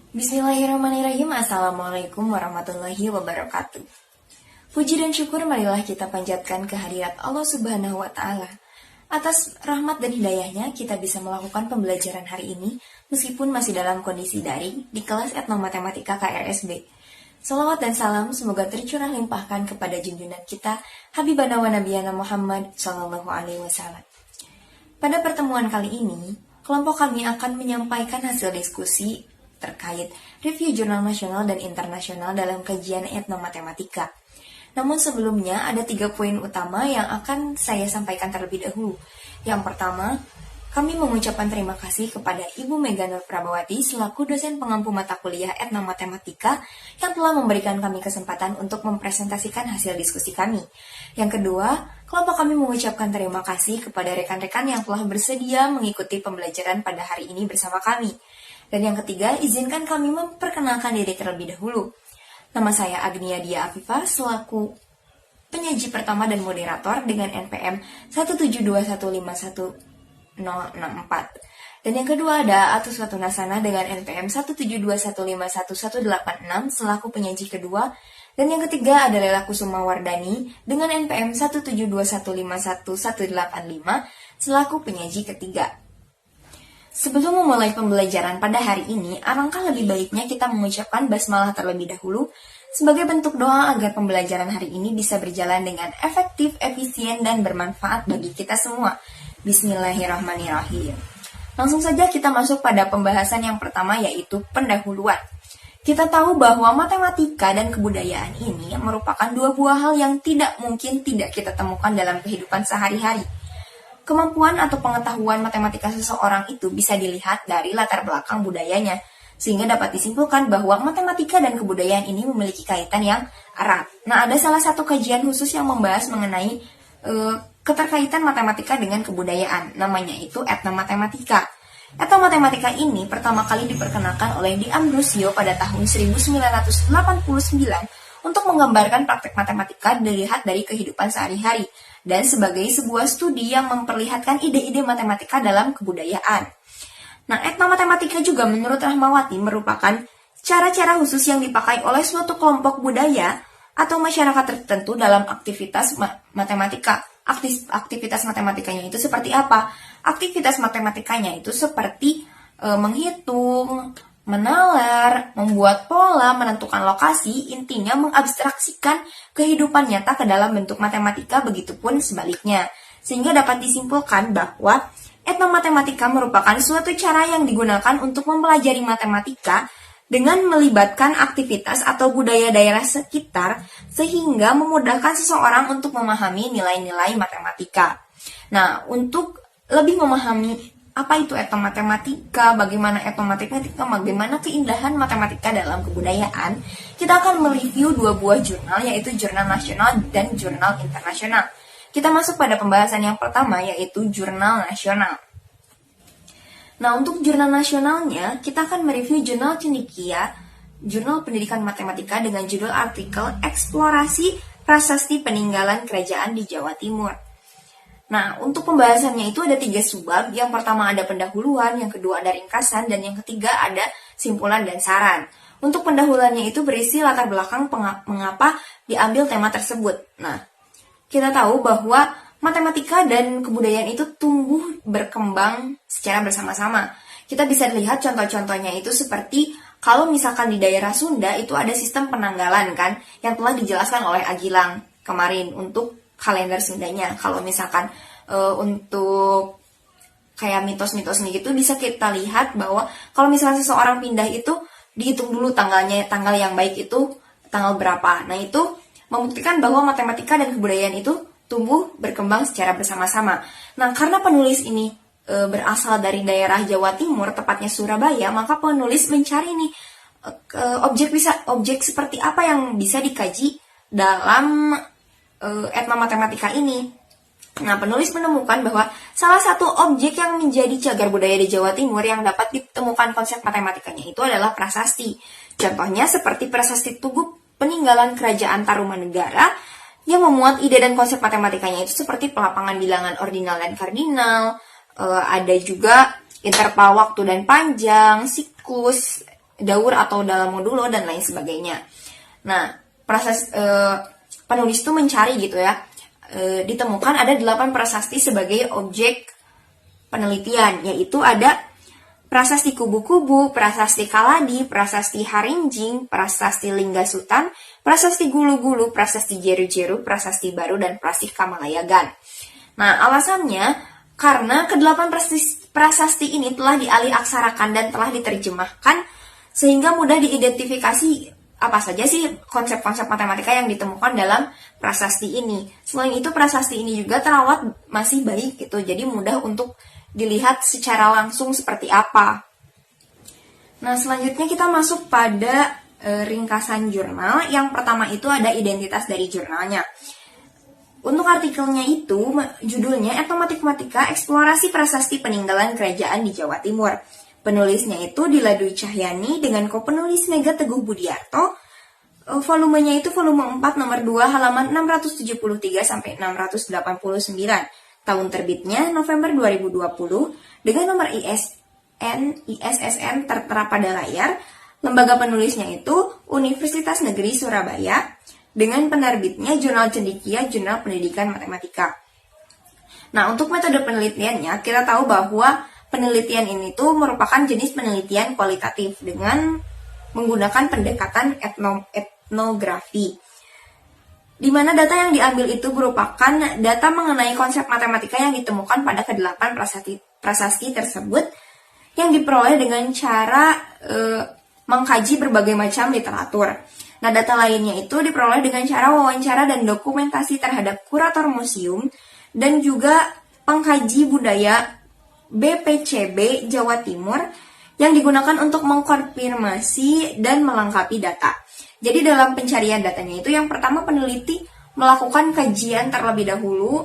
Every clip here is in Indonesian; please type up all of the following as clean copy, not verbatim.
Bismillahirrahmanirrahim. Assalamualaikum warahmatullahi wabarakatuh. Puji dan syukur marilah kita panjatkan kehadirat Allah Subhanahu wa Ta'ala. Atas rahmat dan hidayahnya, kita bisa melakukan pembelajaran hari ini meskipun masih dalam kondisi daring di kelas Etnomatematika KRSB. Salawat dan salam semoga tercurah limpahkan kepada junjungan kita Habibana wa Nabiyana Muhammad Sallallahu Alaihi Wasallam. Pada pertemuan kali ini, kelompok kami akan menyampaikan hasil diskusi terkait review jurnal nasional dan internasional dalam kajian etnomatematika. Namun sebelumnya ada 3 poin utama yang akan saya sampaikan terlebih dahulu. Yang pertama, kami mengucapkan terima kasih kepada Ibu Mega Nur Prabawati selaku dosen pengampu mata kuliah etnomatematika yang telah memberikan kami kesempatan untuk mempresentasikan hasil diskusi kami. Yang kedua, kelompok kami mengucapkan terima kasih kepada rekan-rekan yang telah bersedia mengikuti pembelajaran pada hari ini bersama kami. Dan yang ketiga, izinkan kami memperkenalkan diri terlebih dahulu. Nama saya Agnia Dia Afifah selaku penyaji pertama dan moderator dengan NPM 172151064. Dan yang kedua ada Atus Watunasana dengan NPM 172151186 selaku penyaji kedua. Dan yang ketiga ada Lela Kusuma Wardani dengan NPM 172151185 selaku penyaji ketiga. Sebelum memulai pembelajaran pada hari ini, alangkah lebih baiknya kita mengucapkan basmalah terlebih dahulu sebagai bentuk doa agar pembelajaran hari ini bisa berjalan dengan efektif, efisien, dan bermanfaat bagi kita semua. Bismillahirrahmanirrahim. Langsung saja kita masuk pada pembahasan yang pertama, yaitu pendahuluan. Kita tahu bahwa matematika dan kebudayaan ini merupakan 2 buah hal yang tidak mungkin tidak kita temukan dalam kehidupan sehari-hari. Kemampuan atau pengetahuan matematika seseorang itu bisa dilihat dari latar belakang budayanya, sehingga dapat disimpulkan bahwa matematika dan kebudayaan ini memiliki kaitan yang erat. Nah, ada salah satu kajian khusus yang membahas mengenai keterkaitan matematika dengan kebudayaan, namanya itu etnomatematika. Etnomatematika ini pertama kali diperkenalkan oleh Di Ambrosio pada tahun 1989 untuk menggambarkan praktek matematika dilihat dari kehidupan sehari-hari dan sebagai sebuah studi yang memperlihatkan ide-ide matematika dalam kebudayaan. Nah, etnomatematika juga menurut Rahmawati merupakan cara-cara khusus yang dipakai oleh suatu kelompok budaya atau masyarakat tertentu dalam aktivitas matematika. Aktivitas matematikanya itu seperti apa? Aktivitas matematikanya itu seperti menghitung, menalar, membuat pola, menentukan lokasi, intinya mengabstraksikan kehidupan nyata ke dalam bentuk matematika, begitupun sebaliknya. Sehingga dapat disimpulkan bahwa etnomatematika merupakan suatu cara yang digunakan untuk mempelajari matematika dengan melibatkan aktivitas atau budaya daerah sekitar sehingga memudahkan seseorang untuk memahami nilai-nilai matematika. Nah, untuk lebih memahami apa itu etnomatematika, bagaimana etnomatematika, bagaimana keindahan matematika dalam kebudayaan, kita akan mereview 2 buah jurnal, yaitu jurnal nasional dan jurnal internasional. Kita masuk pada pembahasan yang pertama, yaitu jurnal nasional. Nah, untuk jurnal nasionalnya, kita akan mereview jurnal Cendekia, jurnal pendidikan matematika dengan judul artikel Eksplorasi Prasasti Peninggalan Kerajaan di Jawa Timur. Nah, untuk pembahasannya itu ada 3 subbab. Yang pertama ada pendahuluan, yang kedua ada ringkasan, dan yang ketiga ada simpulan dan saran. Untuk pendahuluannya itu berisi latar belakang mengapa diambil tema tersebut. Nah, kita tahu bahwa matematika dan kebudayaan itu tumbuh berkembang secara bersama-sama. Kita bisa lihat contoh-contohnya itu seperti kalau misalkan di daerah Sunda itu ada sistem penanggalan kan, yang telah dijelaskan oleh Agilang kemarin untuk kalender Sundanya. Kalau misalkan untuk kayak mitos-mitosnya gitu bisa kita lihat bahwa kalau misalnya seseorang pindah itu dihitung dulu tanggal yang baik itu tanggal berapa. Nah, itu membuktikan bahwa matematika dan kebudayaan itu tumbuh berkembang secara bersama-sama. Nah, karena penulis ini berasal dari daerah Jawa Timur, tepatnya Surabaya, maka penulis mencari nih objek seperti apa yang bisa dikaji dalam etnomatematika ini. Nah, penulis menemukan bahwa salah satu objek yang menjadi cagar budaya di Jawa Timur yang dapat ditemukan konsep matematikanya itu adalah prasasti. Contohnya seperti prasasti Tugu Peninggalan Kerajaan Tarumanegara yang memuat ide dan konsep matematikanya itu seperti pelapangan bilangan ordinal dan kardinal, ada juga interval waktu dan panjang, siklus, daur atau dalam modulo dan lain sebagainya. Nah, penulis itu mencari gitu ya, ditemukan ada 8 prasasti sebagai objek penelitian, yaitu ada prasasti kubu-kubu, prasasti kaladi, prasasti harinjing, prasasti linggasutan, prasasti gulu-gulu, prasasti jeru-jeru, prasasti baru, dan prasasti kamalayagan. Nah, alasannya karena ke-8 prasasti ini telah dialih aksarakan dan telah diterjemahkan sehingga mudah diidentifikasi apa saja sih konsep-konsep matematika yang ditemukan dalam prasasti ini. Selain itu, prasasti ini juga terawat masih baik gitu, jadi mudah untuk dilihat secara langsung seperti apa. Nah, selanjutnya kita masuk pada ringkasan jurnal. Yang pertama itu ada identitas dari jurnalnya. Untuk artikelnya itu, judulnya Etnomatematika Eksplorasi Prasasti Peninggalan Kerajaan di Jawa Timur. Penulisnya itu Dila Dwi Cahyani dengan kopenulis Mega Teguh Budiarto. Volumenya itu volume 4 nomor 2 halaman 673 sampai 689. Tahun terbitnya November 2020 dengan nomor ISSN tertera pada layar. Lembaga penulisnya itu Universitas Negeri Surabaya dengan penerbitnya Jurnal Cendekia Jurnal Pendidikan Matematika. Nah, untuk metode penelitiannya kita tahu bahwa penelitian ini tuh merupakan jenis penelitian kualitatif dengan menggunakan pendekatan etnografi, di mana data yang diambil itu merupakan data mengenai konsep matematika yang ditemukan pada ke-8 prasasti tersebut yang diperoleh dengan cara mengkaji berbagai macam literatur. Nah, data lainnya itu diperoleh dengan cara wawancara dan dokumentasi terhadap kurator museum dan juga pengkaji budaya BPCB Jawa Timur yang digunakan untuk mengkonfirmasi dan melengkapi data. Jadi dalam pencarian datanya itu yang pertama peneliti melakukan kajian terlebih dahulu,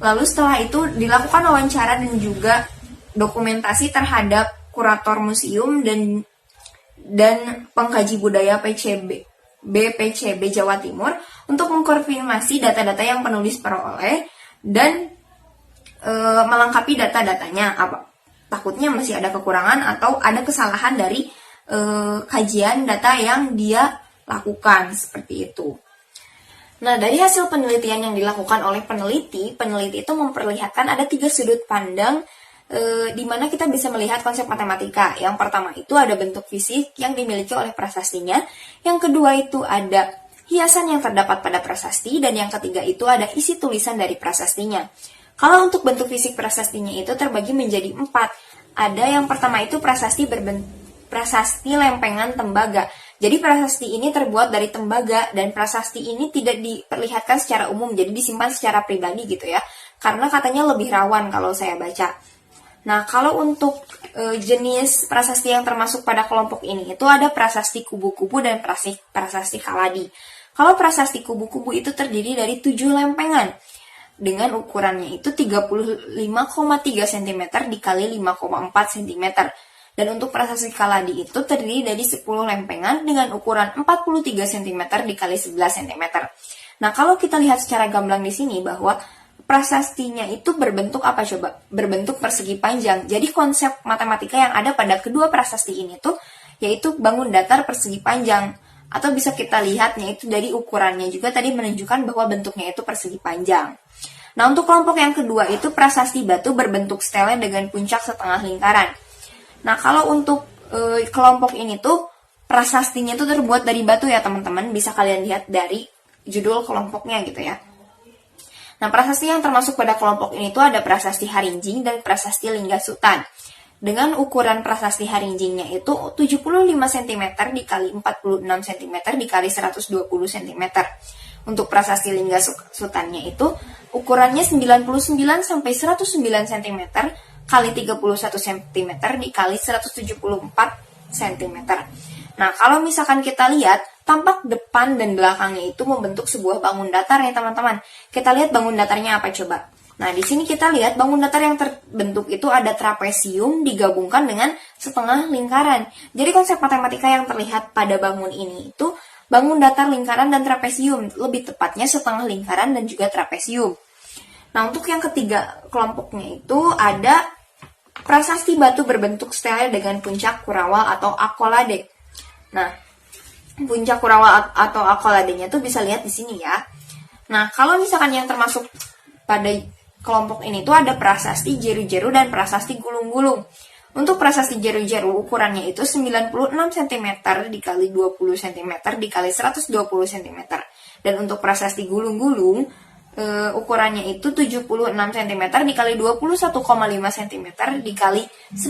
lalu setelah itu dilakukan wawancara dan juga dokumentasi terhadap kurator museum dan pengkaji budaya BPCB Jawa Timur untuk mengkonfirmasi data-data yang penulis peroleh dan melengkapi data-datanya. Takutnya masih ada kekurangan atau ada kesalahan dari kajian data yang dia lakukan, seperti itu. Nah, dari hasil penelitian yang dilakukan oleh peneliti itu memperlihatkan ada 3 sudut pandang di mana kita bisa melihat konsep matematika. Yang pertama itu ada bentuk fisik yang dimiliki oleh prasastinya, yang kedua itu ada hiasan yang terdapat pada prasasti, dan yang ketiga itu ada isi tulisan dari prasastinya. Kalau untuk bentuk fisik prasastinya itu terbagi menjadi 4. Ada yang pertama itu prasasti lempengan tembaga. Jadi prasasti ini terbuat dari tembaga dan prasasti ini tidak diperlihatkan secara umum, jadi disimpan secara pribadi gitu ya. Karena katanya lebih rawan kalau saya baca. Nah, kalau untuk jenis prasasti yang termasuk pada kelompok ini itu ada prasasti kubu-kubu dan prasasti kaladi. Kalau prasasti kubu-kubu itu terdiri dari 7 lempengan dengan ukurannya itu 35,3 cm dikali 5,4 cm. Dan untuk prasasti kaladi itu terdiri dari 10 lempengan dengan ukuran 43 cm dikali 11 cm. Nah, kalau kita lihat secara gamblang di sini bahwa prasastinya itu berbentuk apa coba? Berbentuk persegi panjang. Jadi konsep matematika yang ada pada kedua prasasti ini tuh yaitu bangun datar persegi panjang. Atau bisa kita lihatnya itu dari ukurannya juga tadi menunjukkan bahwa bentuknya itu persegi panjang. Nah, untuk kelompok yang kedua itu prasasti batu berbentuk stele dengan puncak setengah lingkaran. Nah, kalau untuk kelompok ini tuh prasastinya tuh terbuat dari batu ya teman-teman. Bisa kalian lihat dari judul kelompoknya gitu ya. Nah, prasasti yang termasuk pada kelompok ini tuh ada prasasti harinjing dan prasasti linggasutan. Dengan ukuran prasasti harinjingnya itu 75 cm dikali 46 cm dikali 120 cm. Untuk prasasti linggasutannya itu ukurannya 99 sampai 109 cm kali 31 cm dikali 174 cm. Nah, kalau misalkan kita lihat, tampak depan dan belakangnya itu membentuk sebuah bangun datar ya teman-teman. Kita lihat bangun datarnya apa coba? Nah, di sini kita lihat bangun datar yang terbentuk itu ada trapesium digabungkan dengan setengah lingkaran. Jadi konsep matematika yang terlihat pada bangun ini itu bangun datar, lingkaran, dan trapesium. Lebih tepatnya setengah lingkaran dan juga trapesium. Nah, untuk yang ketiga kelompoknya itu ada prasasti batu berbentuk stele dengan puncak kurawal atau akolade. Nah, puncak Kurawa atau Akoladenya tuh bisa lihat di sini ya. Nah, kalau misalkan yang termasuk pada kelompok ini tuh ada prasasti jeru-jeru dan prasasti gulung-gulung. Untuk prasasti jeru-jeru ukurannya itu 96 cm dikali 20 cm dikali 120 cm. Dan untuk prasasti gulung-gulung ukurannya itu 76 cm dikali 21,5 cm dikali 122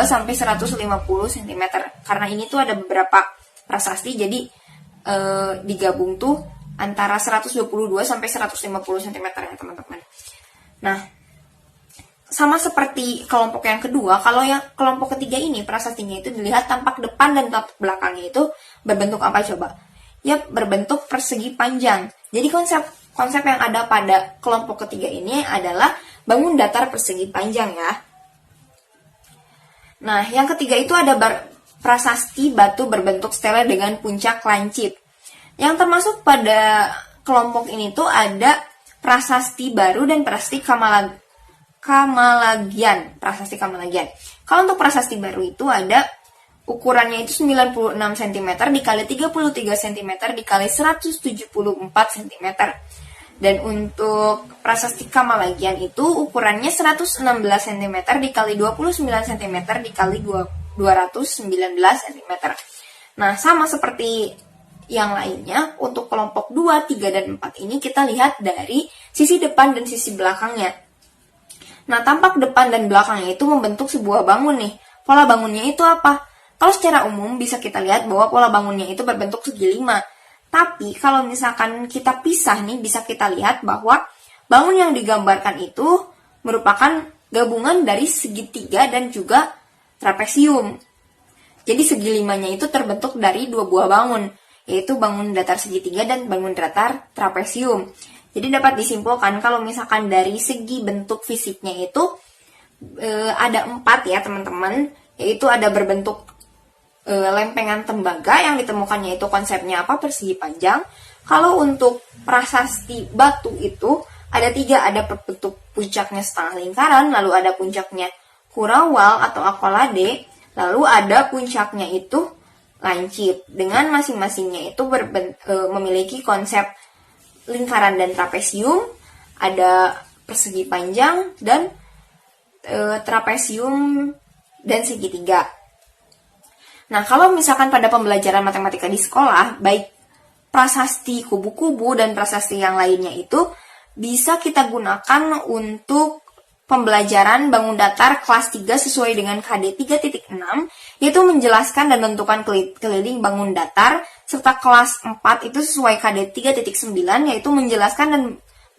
sampai 150 cm. Karena ini tuh ada beberapa prasasti, jadi digabung tuh antara 122 sampai 150 cm ya teman-teman. Nah, sama seperti kelompok yang kedua, kalau yang kelompok ketiga ini prasastinya itu dilihat tampak depan dan tampak belakangnya itu berbentuk apa coba? Ya, berbentuk persegi panjang. Jadi konsep yang ada pada kelompok ketiga ini adalah bangun datar persegi panjang ya. Nah, yang ketiga itu ada prasasti batu berbentuk stele dengan puncak lancip. Yang termasuk pada kelompok ini tuh ada prasasti baru dan prasasti Kamalagian. Prasasti Kamalagian. Kalau untuk prasasti baru itu ada ukurannya itu 96 cm dikali 33 cm dikali 174 cm. Dan untuk prasasti Kamalagian itu ukurannya 116 cm dikali 29 cm dikali 219 cm. Nah, sama seperti yang lainnya, untuk kelompok 2, 3, dan 4 ini kita lihat dari sisi depan dan sisi belakangnya. Nah, tampak depan dan belakangnya itu membentuk sebuah bangun nih. Pola bangunnya itu apa? Kalau secara umum bisa kita lihat bahwa pola bangunnya itu berbentuk segi 5. Tapi kalau misalkan kita pisah nih, bisa kita lihat bahwa bangun yang digambarkan itu merupakan gabungan dari segitiga dan juga trapesium. Jadi segi 5-nya itu terbentuk dari dua buah bangun, yaitu bangun datar segitiga dan bangun datar trapesium. Jadi dapat disimpulkan kalau misalkan dari segi bentuk fisiknya itu ada 4 ya teman-teman, yaitu ada berbentuk lempengan tembaga yang ditemukannya itu konsepnya apa? Persegi panjang. Kalau untuk prasasti batu itu ada 3, ada berbentuk puncaknya setengah lingkaran, lalu ada puncaknya kurawal atau akolade, lalu ada puncaknya itu lancip. Dengan masing-masingnya itu memiliki konsep lingkaran dan trapesium, ada persegi panjang dan trapesium dan segitiga. Nah, kalau misalkan pada pembelajaran matematika di sekolah, baik prasasti kubu-kubu dan prasasti yang lainnya itu bisa kita gunakan untuk pembelajaran bangun datar kelas 3 sesuai dengan KD 3.6, yaitu menjelaskan dan menentukan keliling bangun datar, serta kelas 4 itu sesuai KD 3.9, yaitu menjelaskan dan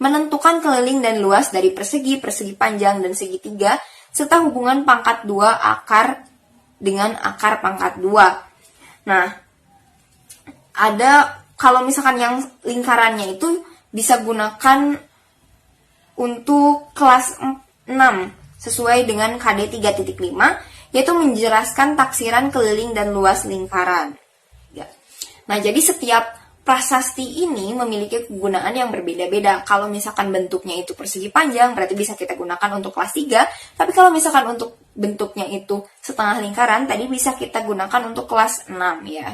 menentukan keliling dan luas dari persegi, persegi panjang, dan segitiga, serta hubungan pangkat 2 akar dengan akar pangkat 2. Nah, ada kalau misalkan yang lingkarannya itu bisa gunakan untuk kelas 6 sesuai dengan KD 3.5, yaitu menjelaskan taksiran keliling dan luas lingkaran. Ya. Nah, jadi setiap prasasti ini memiliki kegunaan yang berbeda-beda. Kalau misalkan bentuknya itu persegi panjang, berarti bisa kita gunakan untuk kelas 3. Tapi kalau misalkan untuk bentuknya itu setengah lingkaran, tadi bisa kita gunakan untuk kelas 6 ya.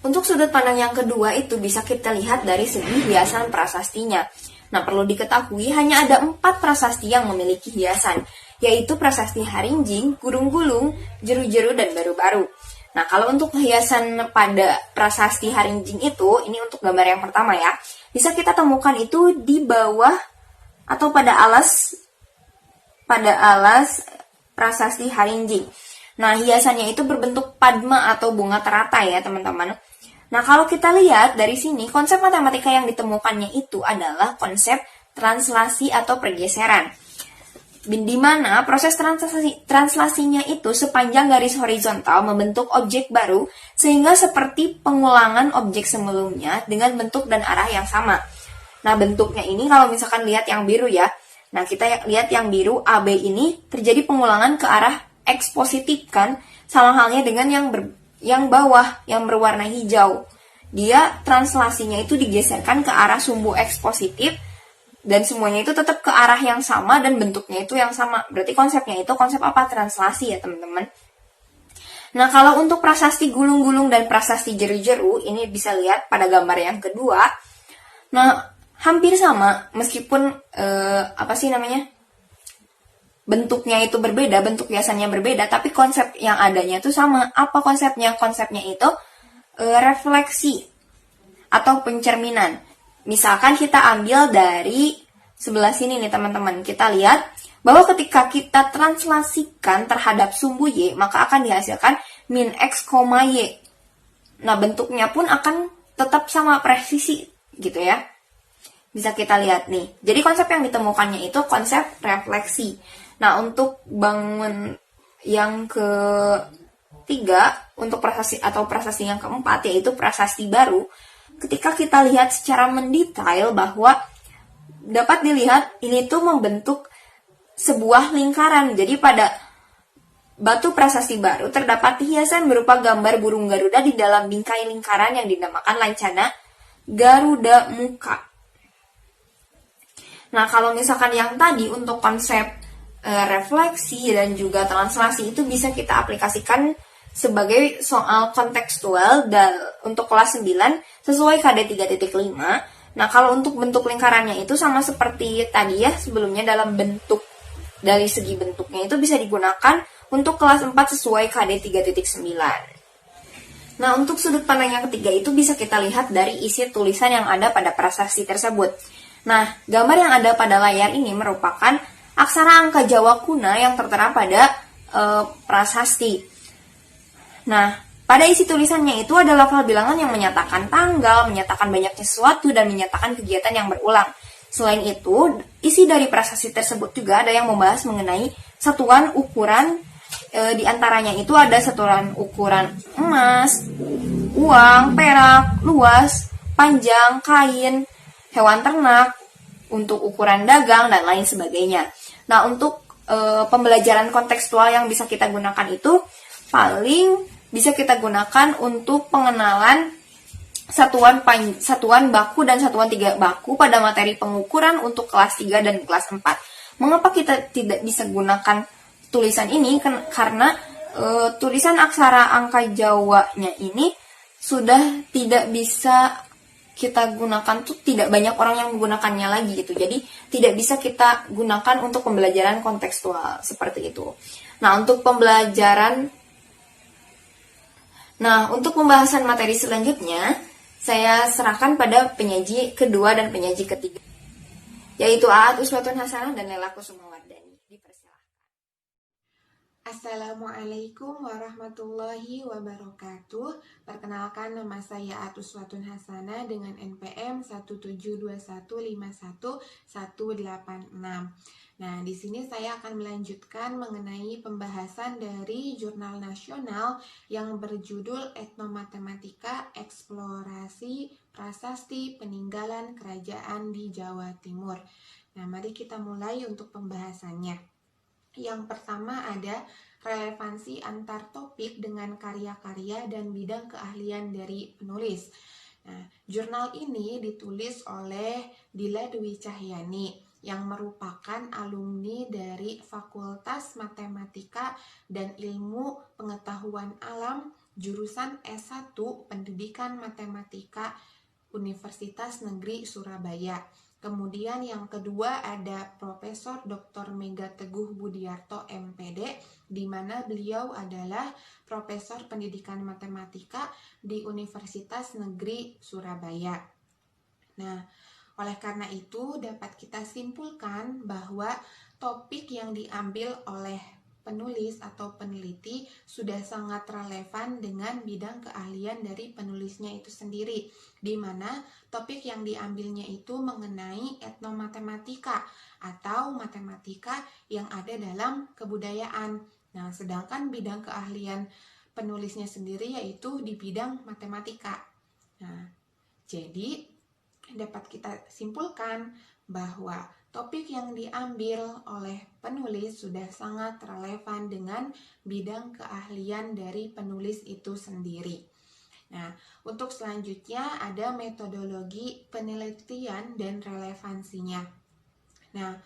Untuk sudut pandang yang kedua itu bisa kita lihat dari segi hiasan prasastinya. Nah, perlu diketahui hanya ada 4 prasasti yang memiliki hiasan, yaitu prasasti Harinjing, Gulung-Gulung, Jeru-Jeru, dan Baru-Baru. Nah, kalau untuk hiasan pada prasasti Harinjing itu, ini untuk gambar yang pertama ya, bisa kita temukan itu di bawah atau pada alas prasasti Harinjing. Nah, hiasannya itu berbentuk padma atau bunga teratai ya teman-teman. Nah, kalau kita lihat dari sini, konsep matematika yang ditemukannya itu adalah konsep translasi atau pergeseran. Di mana proses translasinya itu sepanjang garis horizontal membentuk objek baru, sehingga seperti pengulangan objek sebelumnya dengan bentuk dan arah yang sama. Nah, bentuknya ini kalau misalkan lihat yang biru ya, nah kita lihat yang biru AB ini terjadi pengulangan ke arah X positif kan, sama halnya dengan yang bawah yang berwarna hijau. Dia translasinya itu digeserkan ke arah sumbu X positif, dan semuanya itu tetap ke arah yang sama dan bentuknya itu yang sama. Berarti konsepnya itu konsep apa? Translasi ya teman-teman. Nah, kalau untuk prasasti gulung-gulung dan prasasti jeru-jeru, ini bisa lihat pada gambar yang kedua. Nah, hampir sama, meskipun bentuknya itu berbeda, bentuk hiasannya berbeda, tapi konsep yang adanya itu sama. Apa konsepnya? Konsepnya itu refleksi atau pencerminan. Misalkan kita ambil dari sebelah sini nih teman-teman, kita lihat bahwa ketika kita translasikan terhadap sumbu Y, maka akan dihasilkan min X, Y. Nah, bentuknya pun akan tetap sama presisi gitu ya. Bisa kita lihat nih. Jadi konsep yang ditemukannya itu konsep refleksi. Nah, untuk bangun yang ketiga, untuk prasasti atau prasasti yang keempat, yaitu prasasti baru, ketika kita lihat secara mendetail bahwa dapat dilihat ini tuh membentuk sebuah lingkaran. Jadi pada batu prasasti baru terdapat hiasan berupa gambar burung Garuda di dalam bingkai lingkaran yang dinamakan lancana Garuda Muka. Nah, kalau misalkan yang tadi untuk konsep refleksi dan juga translasi itu bisa kita aplikasikan sebagai soal kontekstual dan untuk kelas 9 sesuai KD 3.5. Nah, kalau untuk bentuk lingkarannya itu sama seperti tadi ya sebelumnya, dalam bentuk dari segi bentuknya itu bisa digunakan untuk kelas 4 sesuai KD 3.9. Nah, untuk sudut pandang yang ketiga itu bisa kita lihat dari isi tulisan yang ada pada prasasti tersebut. Nah, gambar yang ada pada layar ini merupakan aksara angka Jawa kuna yang tertera pada prasasti. Nah, pada isi tulisannya itu ada lafal bilangan yang menyatakan tanggal, menyatakan banyaknya sesuatu, dan menyatakan kegiatan yang berulang. Selain itu, isi dari prasasti tersebut juga ada yang membahas mengenai satuan ukuran, di antaranya itu ada satuan ukuran emas, uang, perak, luas, panjang, kain, hewan ternak, untuk ukuran dagang, dan lain sebagainya. Nah, untuk pembelajaran kontekstual yang bisa kita gunakan itu paling bisa kita gunakan untuk pengenalan satuan baku dan satuan 3 baku pada materi pengukuran untuk kelas 3 dan kelas 4. Mengapa kita tidak bisa gunakan tulisan ini? Karena tulisan aksara angka Jawanya ini sudah tidak bisa kita gunakan, tuh tidak banyak orang yang menggunakannya lagi gitu. Jadi tidak bisa kita gunakan untuk pembelajaran kontekstual seperti itu. Nah, untuk pembahasan materi selanjutnya, saya serahkan pada penyaji kedua dan penyaji ketiga, yaitu Aat Uswatun Hasanah dan Lela Kusumawardani. Dipersilakan. Assalamualaikum warahmatullahi wabarakatuh. Perkenalkan, nama saya Aat Uswatun Hasanah dengan NPM 172151186. Nah, di sini saya akan melanjutkan mengenai pembahasan dari jurnal nasional yang berjudul Etnomatematika Eksplorasi Prasasti Peninggalan Kerajaan di Jawa Timur. Nah, mari kita mulai untuk pembahasannya. Yang pertama ada relevansi antar topik dengan karya-karya dan bidang keahlian dari penulis. Nah, jurnal ini ditulis oleh Dila Dwi Cahyani yang merupakan alumni dari Fakultas Matematika dan Ilmu Pengetahuan Alam jurusan S1 Pendidikan Matematika Universitas Negeri Surabaya. Kemudian yang kedua ada Profesor Dr. Mega Teguh Budiarto MPD, di mana beliau adalah Profesor Pendidikan Matematika di Universitas Negeri Surabaya. Nah, oleh karena itu dapat kita simpulkan bahwa topik yang diambil oleh penulis atau peneliti sudah sangat relevan dengan bidang keahlian dari penulisnya itu sendiri, di mana topik yang diambilnya itu mengenai etnomatematika atau matematika yang ada dalam kebudayaan. Nah, sedangkan bidang keahlian penulisnya sendiri yaitu di bidang matematika. Nah, jadi dapat kita simpulkan bahwa topik yang diambil oleh penulis sudah sangat relevan dengan bidang keahlian dari penulis itu sendiri. Nah, untuk selanjutnya ada metodologi penelitian dan relevansinya. Nah,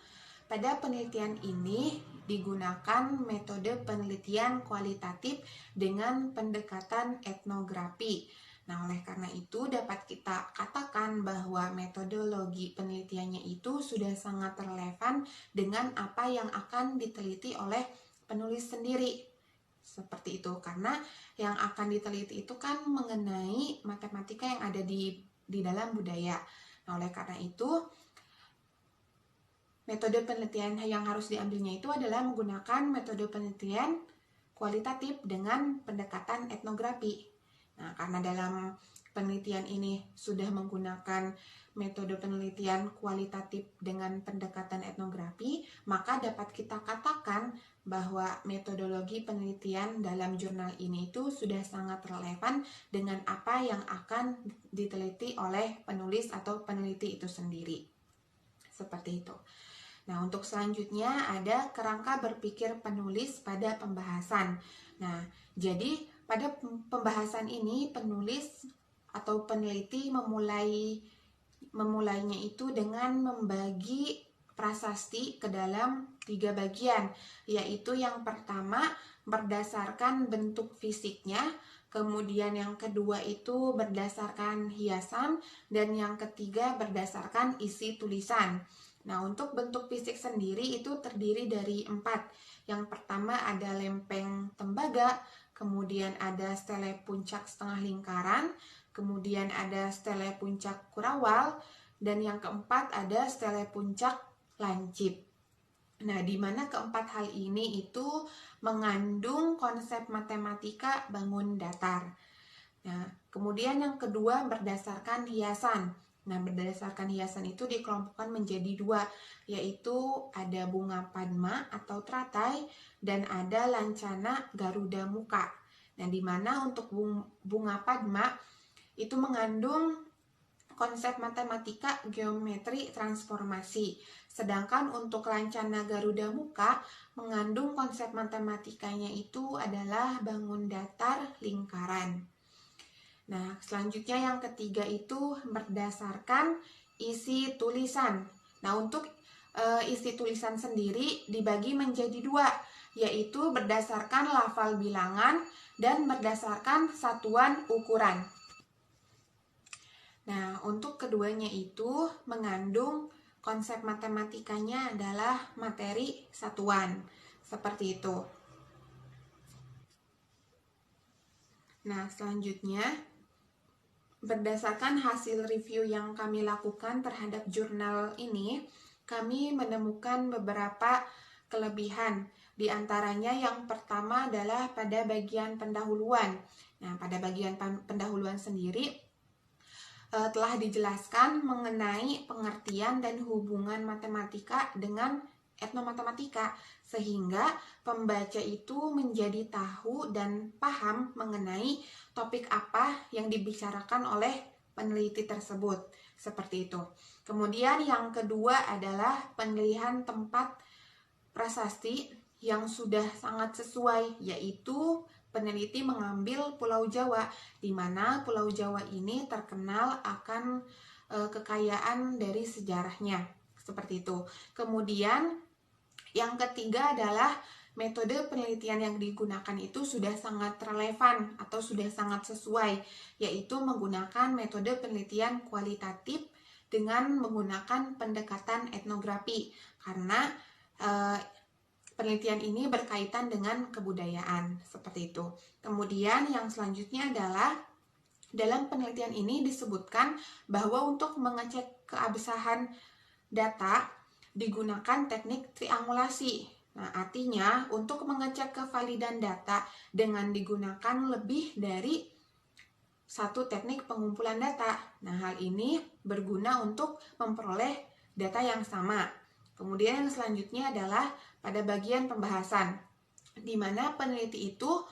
pada penelitian ini digunakan metode penelitian kualitatif dengan pendekatan etnografi. Nah, oleh karena itu dapat kita katakan bahwa metodologi penelitiannya itu sudah sangat relevan dengan apa yang akan diteliti oleh penulis sendiri. Seperti itu, karena yang akan diteliti itu kan mengenai matematika yang ada di dalam budaya. Nah, oleh karena itu metode penelitian yang harus diambilnya itu adalah menggunakan metode penelitian kualitatif dengan pendekatan etnografi. Nah, karena dalam penelitian ini sudah menggunakan metode penelitian kualitatif dengan pendekatan etnografi, maka dapat kita katakan bahwa metodologi penelitian dalam jurnal ini itu sudah sangat relevan dengan apa yang akan diteliti oleh penulis atau peneliti itu sendiri. Seperti itu. Nah, untuk selanjutnya ada kerangka berpikir penulis pada pembahasan. Nah, jadi pada pembahasan ini penulis atau peneliti memulainya itu dengan membagi prasasti ke dalam 3 bagian, yaitu yang pertama berdasarkan bentuk fisiknya, kemudian yang kedua itu berdasarkan hiasan, dan yang ketiga berdasarkan isi tulisan. Nah, untuk bentuk fisik sendiri itu terdiri dari 4. Yang pertama ada lempeng tembaga, kemudian ada stele puncak setengah lingkaran, kemudian ada stele puncak kurawal, dan yang keempat ada stele puncak lancip. Nah, di mana keempat hal ini itu mengandung konsep matematika bangun datar. Nah, kemudian yang kedua berdasarkan hiasan. Nah, berdasarkan hiasan itu dikelompokkan menjadi 2, yaitu ada bunga padma atau teratai dan ada lancana Garuda Muka. Nah, di mana untuk bunga padma itu mengandung konsep matematika geometri transformasi. Sedangkan untuk lancana Garuda Muka mengandung konsep matematikanya itu adalah bangun datar lingkaran. Nah, selanjutnya yang ketiga itu berdasarkan isi tulisan. Nah, untuk isi tulisan sendiri dibagi menjadi 2, yaitu berdasarkan lafal bilangan dan berdasarkan satuan ukuran. Nah, untuk keduanya itu mengandung konsep matematikanya adalah materi satuan. Seperti itu. Nah, selanjutnya berdasarkan hasil review yang kami lakukan terhadap jurnal ini, kami menemukan beberapa kelebihan. Di antaranya yang pertama adalah pada bagian pendahuluan. Nah, pada bagian pendahuluan sendiri telah dijelaskan mengenai pengertian dan hubungan matematika dengan etnomatematika, sehingga pembaca itu menjadi tahu dan paham mengenai topik apa yang dibicarakan oleh peneliti tersebut. Seperti itu. Kemudian yang kedua adalah pemilihan tempat prasasti yang sudah sangat sesuai, yaitu peneliti mengambil Pulau Jawa, di mana Pulau Jawa ini terkenal akan kekayaan dari sejarahnya. Seperti itu. Kemudian yang ketiga adalah metode penelitian yang digunakan itu sudah sangat relevan atau sudah sangat sesuai, yaitu menggunakan metode penelitian kualitatif dengan menggunakan pendekatan etnografi, karena penelitian ini berkaitan dengan kebudayaan, seperti itu. Kemudian yang selanjutnya adalah dalam penelitian ini disebutkan bahwa untuk mengecek keabsahan data digunakan teknik triangulasi. Nah, artinya untuk mengecek kevalidan data dengan digunakan lebih dari satu teknik pengumpulan data. Nah, hal ini berguna untuk memperoleh data yang sama. Kemudian yang selanjutnya adalah pada bagian pembahasan, di mana peneliti itu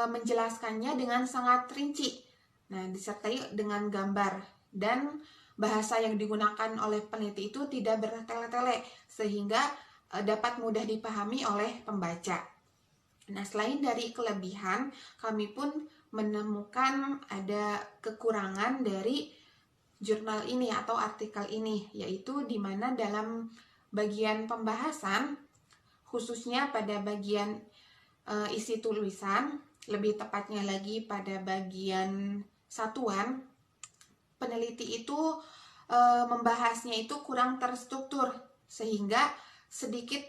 menjelaskannya dengan sangat rinci. Nah, disertai dengan gambar, dan bahasa yang digunakan oleh peneliti itu tidak bertele-tele, sehingga dapat mudah dipahami oleh pembaca. Nah, selain dari kelebihan, kami pun menemukan ada kekurangan dari jurnal ini atau artikel ini, yaitu di mana dalam bagian pembahasan khususnya pada bagian isi tulisan, lebih tepatnya lagi pada bagian satuan, peneliti itu membahasnya itu kurang terstruktur sehingga sedikit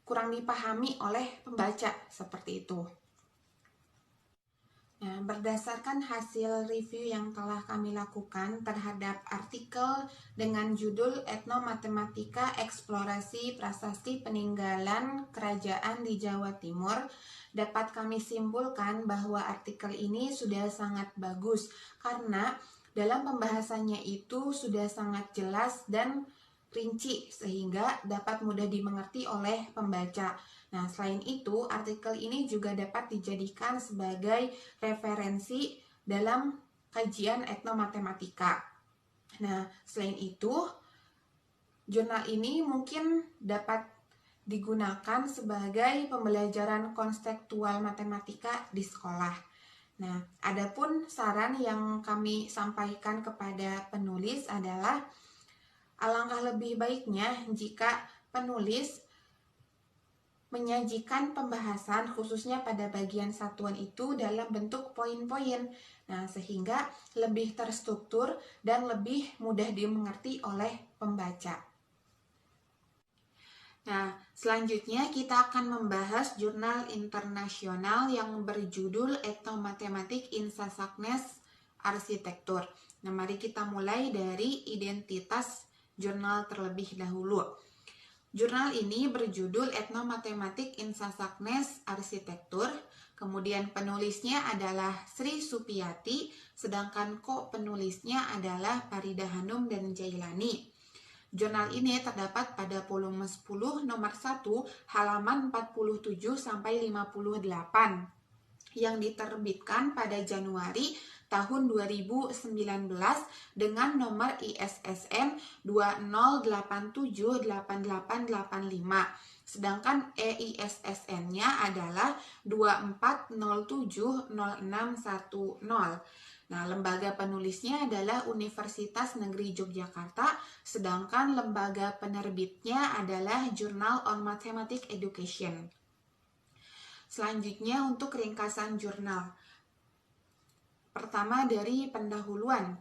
kurang dipahami oleh pembaca seperti itu. Nah, berdasarkan hasil review yang telah kami lakukan terhadap artikel dengan judul Etnomatematika Eksplorasi Prasasti Peninggalan Kerajaan di Jawa Timur, dapat kami simpulkan bahwa artikel ini sudah sangat bagus karena dalam pembahasannya itu sudah sangat jelas dan rinci sehingga dapat mudah dimengerti oleh pembaca. Nah, selain itu, artikel ini juga dapat dijadikan sebagai referensi dalam kajian etnomatematika. Nah, selain itu, jurnal ini mungkin dapat digunakan sebagai pembelajaran konseptual matematika di sekolah. Nah, adapun saran yang kami sampaikan kepada penulis adalah alangkah lebih baiknya jika penulis menyajikan pembahasan khususnya pada bagian satuan itu dalam bentuk poin-poin. Nah, sehingga lebih terstruktur dan lebih mudah dimengerti oleh pembaca. Nah, selanjutnya kita akan membahas jurnal internasional yang berjudul Etnomathematik in Sassaknes Arsitektur. Nah, mari kita mulai dari identitas jurnal terlebih dahulu. Jurnal ini berjudul Etnomathematik in Sassaknes Arsitektur, kemudian penulisnya adalah Sri Supiyati, sedangkan ko-penulisnya adalah Farida Hanum dan Jailani. Jurnal ini terdapat pada volume 10 nomor 1 halaman 47-58 yang diterbitkan pada Januari tahun 2019 dengan nomor ISSN 20878885. Sedangkan EISSN-nya adalah 24070610. Nah, lembaga penulisnya adalah Universitas Negeri Yogyakarta, sedangkan lembaga penerbitnya adalah Journal on Mathematics Education. Selanjutnya untuk ringkasan jurnal. Pertama dari pendahuluan.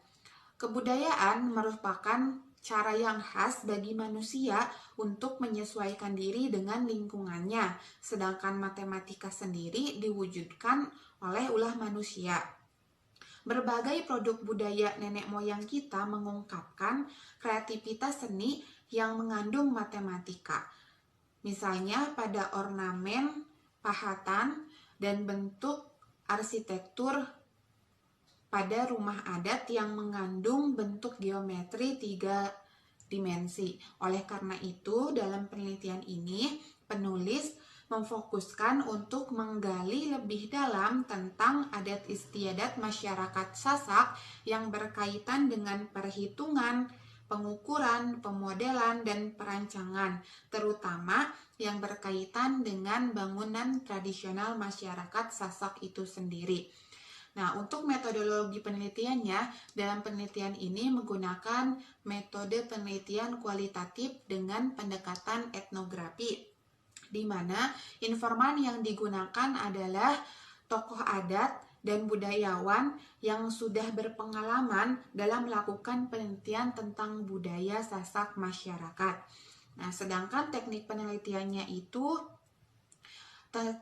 Kebudayaan merupakan cara yang khas bagi manusia untuk menyesuaikan diri dengan lingkungannya, sedangkan matematika sendiri diwujudkan oleh ulah manusia. Berbagai produk budaya nenek moyang kita mengungkapkan kreativitas seni yang mengandung matematika. Misalnya pada ornamen, pahatan, dan bentuk arsitektur pada rumah adat yang mengandung bentuk geometri 3 dimensi. Oleh karena itu, dalam penelitian ini, penulis memfokuskan untuk menggali lebih dalam tentang adat istiadat masyarakat Sasak yang berkaitan dengan perhitungan, pengukuran, pemodelan, dan perancangan, terutama yang berkaitan dengan bangunan tradisional masyarakat Sasak itu sendiri. Nah, untuk metodologi penelitiannya, dalam penelitian ini menggunakan metode penelitian kualitatif dengan pendekatan etnografi, di mana informan yang digunakan adalah tokoh adat dan budayawan yang sudah berpengalaman dalam melakukan penelitian tentang budaya Sasak masyarakat. Nah, sedangkan teknik penelitiannya itu,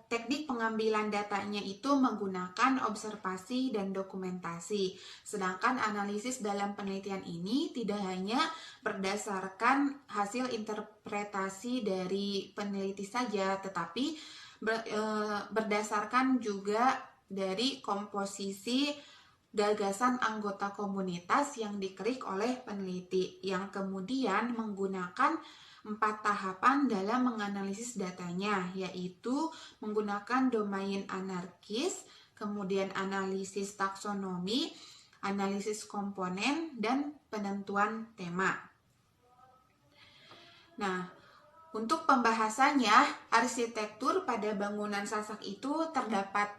teknik pengambilan datanya itu menggunakan observasi dan dokumentasi. Sedangkan analisis dalam penelitian ini tidak hanya berdasarkan hasil interpretasi dari peneliti saja, tetapi berdasarkan juga dari komposisi gagasan anggota komunitas yang dikerik oleh peneliti, yang kemudian menggunakan 4 tahapan dalam menganalisis datanya, yaitu menggunakan domain anarkis, kemudian analisis taksonomi, analisis komponen, dan penentuan tema. Nah, untuk pembahasannya, arsitektur pada bangunan Sasak itu terdapat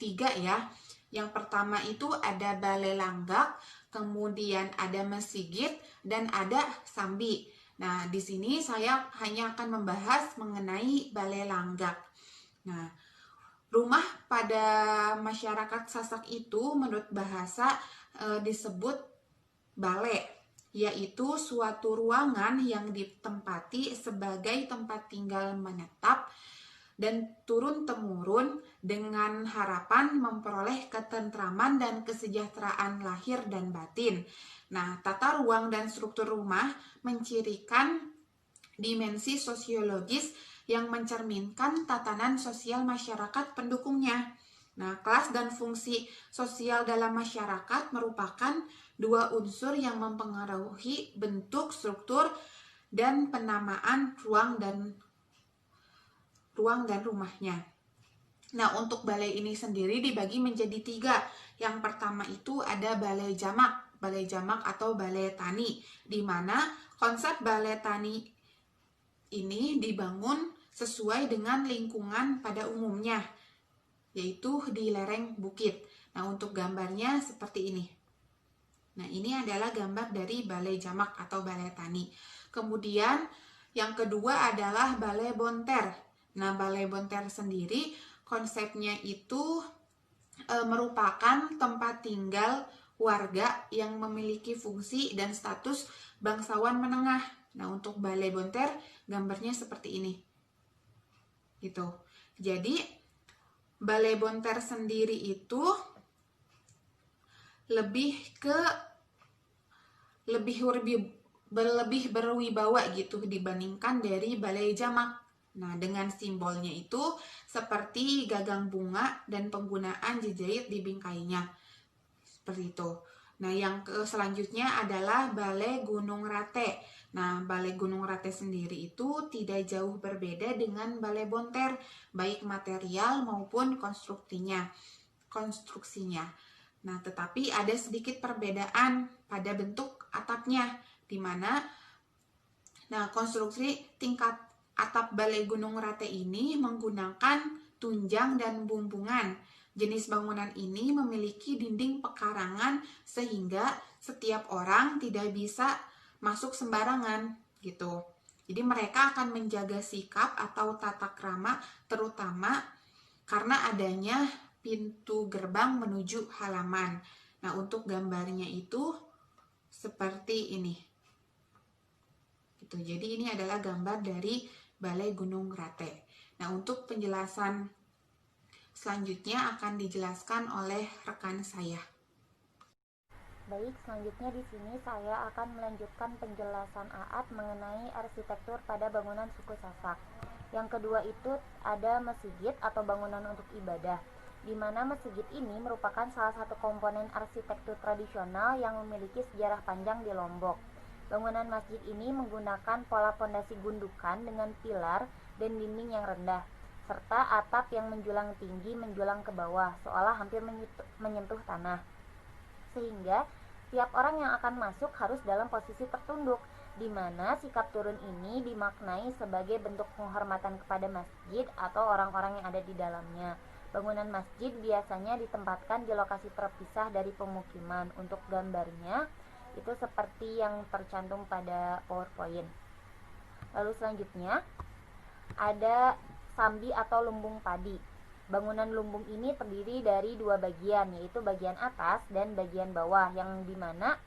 3 ya. Yang pertama itu ada Balai Langgak, kemudian ada Mesigit, dan ada Sambi. Nah, di sini saya hanya akan membahas mengenai balai langgak. Nah, rumah pada masyarakat Sasak itu menurut bahasa disebut balai, yaitu suatu ruangan yang ditempati sebagai tempat tinggal menetap dan turun-temurun dengan harapan memperoleh ketentraman dan kesejahteraan lahir dan batin. Nah, tata ruang dan struktur rumah mencirikan dimensi sosiologis yang mencerminkan tatanan sosial masyarakat pendukungnya. Nah, kelas dan fungsi sosial dalam masyarakat merupakan dua unsur yang mempengaruhi bentuk, struktur, dan penamaan ruang dan rumahnya. Nah, untuk balai ini sendiri dibagi menjadi 3. Yang pertama itu ada balai jamak atau balai tani, di mana konsep balai tani ini dibangun sesuai dengan lingkungan pada umumnya, yaitu di lereng bukit. Nah, untuk gambarnya seperti ini. Nah, ini adalah gambar dari balai jamak atau balai tani. Kemudian, yang kedua adalah balai bonter. Nah, balai bonter sendiri konsepnya itu merupakan tempat tinggal warga yang memiliki fungsi dan status bangsawan menengah. Nah, untuk balai bonter gambarnya seperti ini. Gitu. Jadi, balai bonter sendiri itu lebih berwibawa gitu dibandingkan dari balai jamak. Nah, dengan simbolnya itu seperti gagang bunga dan penggunaan jejait di bingkainya. Seperti itu. Nah, yang selanjutnya adalah Balai Gunung Rate. Nah, Balai Gunung Rate sendiri itu tidak jauh berbeda dengan Balai Bonter, baik material maupun konstruksinya. Nah, tetapi ada sedikit perbedaan pada bentuk atapnya, di mana konstruksi tingkat atap Balai Gunung Rate ini menggunakan tunjang dan bumbungan. Jenis bangunan ini memiliki dinding pekarangan sehingga setiap orang tidak bisa masuk sembarangan gitu. Jadi mereka akan menjaga sikap atau tata krama terutama karena adanya pintu gerbang menuju halaman. Nah, untuk gambarnya itu seperti ini. Gitu. Jadi ini adalah gambar dari Balai Gunung Rate. Nah, untuk penjelasan selanjutnya akan dijelaskan oleh rekan saya. Baik, selanjutnya di sini saya akan melanjutkan penjelasan Aat mengenai arsitektur pada bangunan suku Sasak. Yang kedua itu ada masjid atau bangunan untuk ibadah, di mana masjid ini merupakan salah satu komponen arsitektur tradisional yang memiliki sejarah panjang di Lombok. Bangunan masjid ini menggunakan pola pondasi gundukan dengan pilar dan dinding yang rendah, serta atap yang menjulang tinggi menjulang ke bawah, seolah hampir menyentuh tanah. Sehingga tiap orang yang akan masuk harus dalam posisi tertunduk, di mana sikap turun ini dimaknai sebagai bentuk penghormatan kepada masjid atau orang-orang yang ada di dalamnya. Bangunan masjid biasanya ditempatkan di lokasi terpisah dari pemukiman. Untuk gambarnya itu seperti yang tercantum pada PowerPoint. Lalu selanjutnya ada sambi atau lumbung padi. Bangunan lumbung ini terdiri dari 2 bagian, yaitu bagian atas dan bagian bawah, yang dimana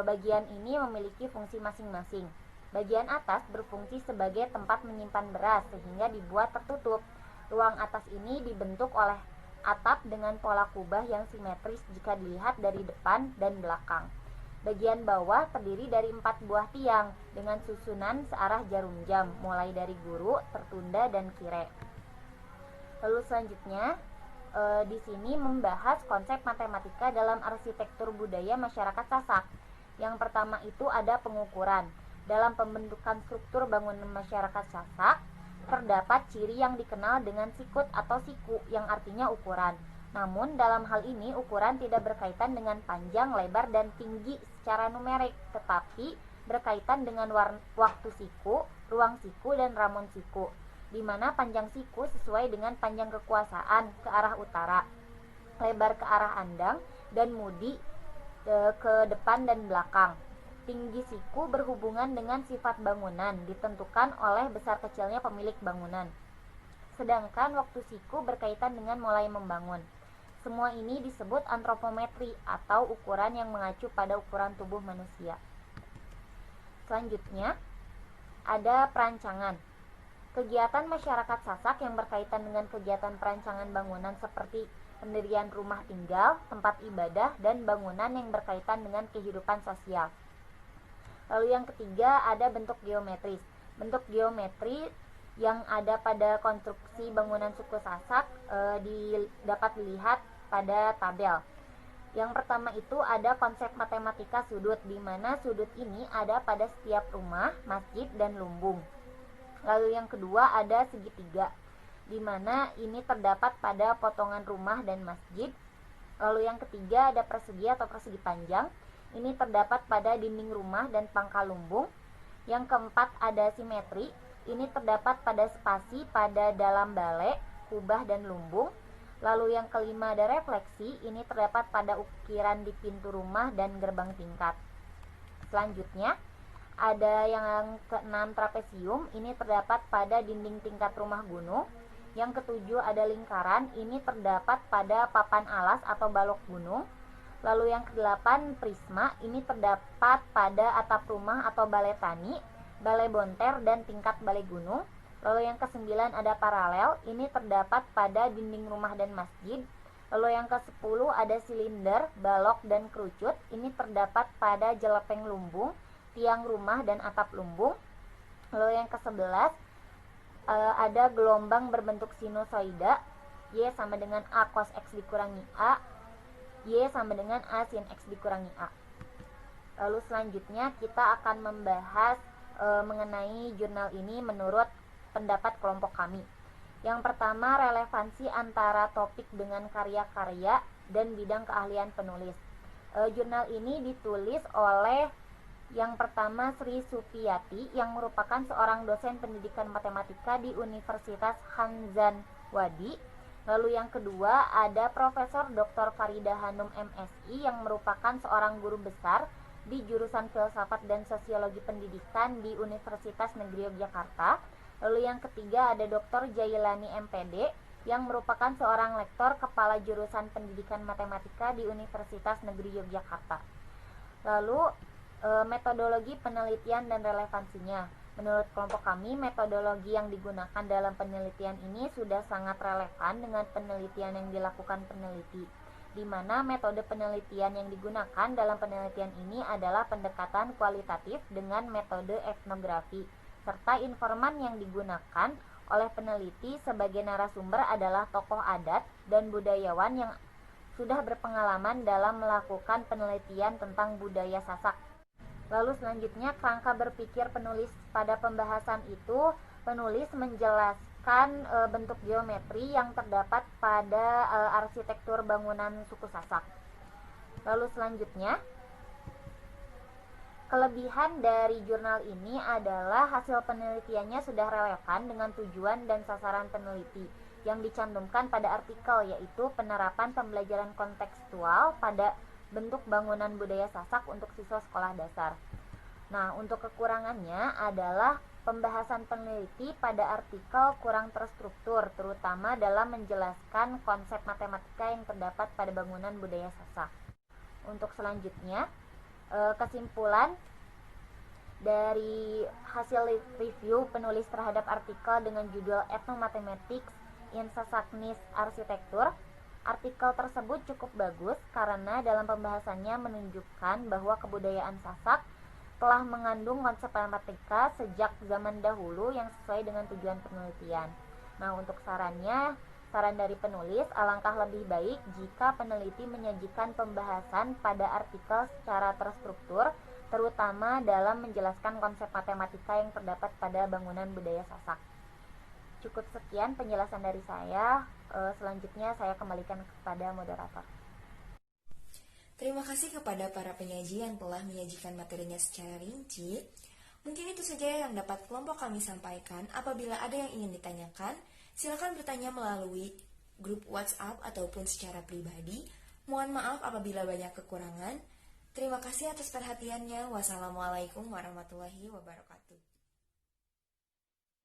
bagian ini memiliki fungsi masing-masing. Bagian atas berfungsi sebagai tempat menyimpan beras sehingga dibuat tertutup. Ruang atas ini dibentuk oleh atap dengan pola kubah yang simetris jika dilihat dari depan dan belakang. Bagian bawah terdiri dari 4 buah tiang dengan susunan searah jarum jam, mulai dari guru, tertunda, dan kire. Lalu selanjutnya di sini membahas konsep matematika dalam arsitektur budaya masyarakat Sasak. Yang pertama itu ada pengukuran. Dalam pembentukan struktur bangunan masyarakat Sasak, terdapat ciri yang dikenal dengan sikut atau siku, yang artinya ukuran. Namun dalam hal ini ukuran tidak berkaitan dengan panjang, lebar, dan tinggi secara numerik, tetapi berkaitan dengan waktu siku, ruang siku, dan ramon siku, di mana panjang siku sesuai dengan panjang kekuasaan ke arah utara, lebar ke arah andang, dan mudi ke depan dan belakang. Tinggi siku berhubungan dengan sifat bangunan, ditentukan oleh besar kecilnya pemilik bangunan. Sedangkan waktu siku berkaitan dengan mulai membangun. Semua ini disebut antropometri atau ukuran yang mengacu pada ukuran tubuh manusia. Selanjutnya, ada perancangan. Kegiatan masyarakat Sasak yang berkaitan dengan kegiatan perancangan bangunan seperti pendirian rumah tinggal, tempat ibadah, dan bangunan yang berkaitan dengan kehidupan sosial. Lalu yang ketiga ada bentuk geometris. Bentuk geometri yang ada pada konstruksi bangunan suku Sasak dapat dilihat pada tabel. Yang pertama itu ada konsep matematika sudut, di mana sudut ini ada pada setiap rumah, masjid, dan lumbung. Lalu yang kedua ada segitiga, di mana ini terdapat pada potongan rumah dan masjid. Lalu yang ketiga ada persegi atau persegi panjang. Ini terdapat pada dinding rumah dan pangkal lumbung. Yang keempat ada simetri. Ini terdapat pada spasi pada dalam balai, kubah, dan lumbung. Lalu yang kelima ada refleksi. Ini terdapat pada ukiran di pintu rumah dan gerbang tingkat. Selanjutnya ada yang keenam trapesium. Ini terdapat pada dinding tingkat rumah gunung. Yang ketujuh ada lingkaran. Ini terdapat pada papan alas atau balok gunung. Lalu yang kedelapan prisma, ini terdapat pada atap rumah atau balai tani, balai bonter, dan tingkat balai gunung. Lalu yang kesembilan ada paralel, ini terdapat pada dinding rumah dan masjid. Lalu yang ke-10 ada silinder, balok, dan kerucut, ini terdapat pada jelepeng lumbung, tiang rumah, dan atap lumbung. Lalu yang ke-11 ada gelombang berbentuk sinusoida, Y sama dengan A cos X dikurangi A, Y sama dengan A sin X dikurangi A. Lalu selanjutnya kita akan membahas mengenai jurnal ini menurut pendapat kelompok kami. Yang pertama, relevansi antara topik dengan karya-karya dan bidang keahlian penulis. Jurnal ini ditulis oleh yang pertama Sri Supiyati yang merupakan seorang dosen pendidikan matematika di Universitas Hanzan Wadi. Lalu yang kedua ada Profesor Dr. Farida Hanum MSI yang merupakan seorang guru besar di jurusan Filsafat dan Sosiologi Pendidikan di Universitas Negeri Yogyakarta. Lalu yang ketiga ada Dr. Jailani MPD yang merupakan seorang lektor kepala jurusan Pendidikan Matematika di Universitas Negeri Yogyakarta. Lalu metodologi penelitian dan relevansinya. Menurut kelompok kami, metodologi yang digunakan dalam penelitian ini sudah sangat relevan dengan penelitian yang dilakukan peneliti, di mana metode penelitian yang digunakan dalam penelitian ini adalah pendekatan kualitatif dengan metode etnografi, serta informan yang digunakan oleh peneliti sebagai narasumber adalah tokoh adat dan budayawan yang sudah berpengalaman dalam melakukan penelitian tentang budaya Sasak. Lalu selanjutnya kerangka berpikir penulis pada pembahasan itu, penulis menjelaskan bentuk geometri yang terdapat pada arsitektur bangunan suku Sasak. Lalu selanjutnya, kelebihan dari jurnal ini adalah hasil penelitiannya sudah relevan dengan tujuan dan sasaran peneliti yang dicantumkan pada artikel, yaitu penerapan pembelajaran kontekstual pada bentuk bangunan budaya Sasak untuk siswa sekolah dasar. Nah, untuk kekurangannya adalah pembahasan peneliti pada artikel kurang terstruktur, terutama dalam menjelaskan konsep matematika yang terdapat pada bangunan budaya Sasak. Untuk selanjutnya, kesimpulan dari hasil review penulis terhadap artikel dengan judul Ethnomathematics in Sasaknese Architecture. Artikel tersebut cukup bagus karena dalam pembahasannya menunjukkan bahwa kebudayaan Sasak telah mengandung konsep matematika sejak zaman dahulu yang sesuai dengan tujuan penelitian. Nah, untuk saran dari penulis, alangkah lebih baik jika peneliti menyajikan pembahasan pada artikel secara terstruktur, terutama dalam menjelaskan konsep matematika yang terdapat pada bangunan budaya Sasak. Cukup sekian penjelasan dari saya. Selanjutnya saya kembalikan kepada moderator. Terima kasih kepada para penyaji yang telah menyajikan materinya secara rinci. Mungkin itu saja yang dapat kelompok kami sampaikan. Apabila ada yang ingin ditanyakan, silakan bertanya melalui grup WhatsApp ataupun secara pribadi. Mohon maaf apabila banyak kekurangan. Terima kasih atas perhatiannya. Wassalamualaikum warahmatullahi wabarakatuh.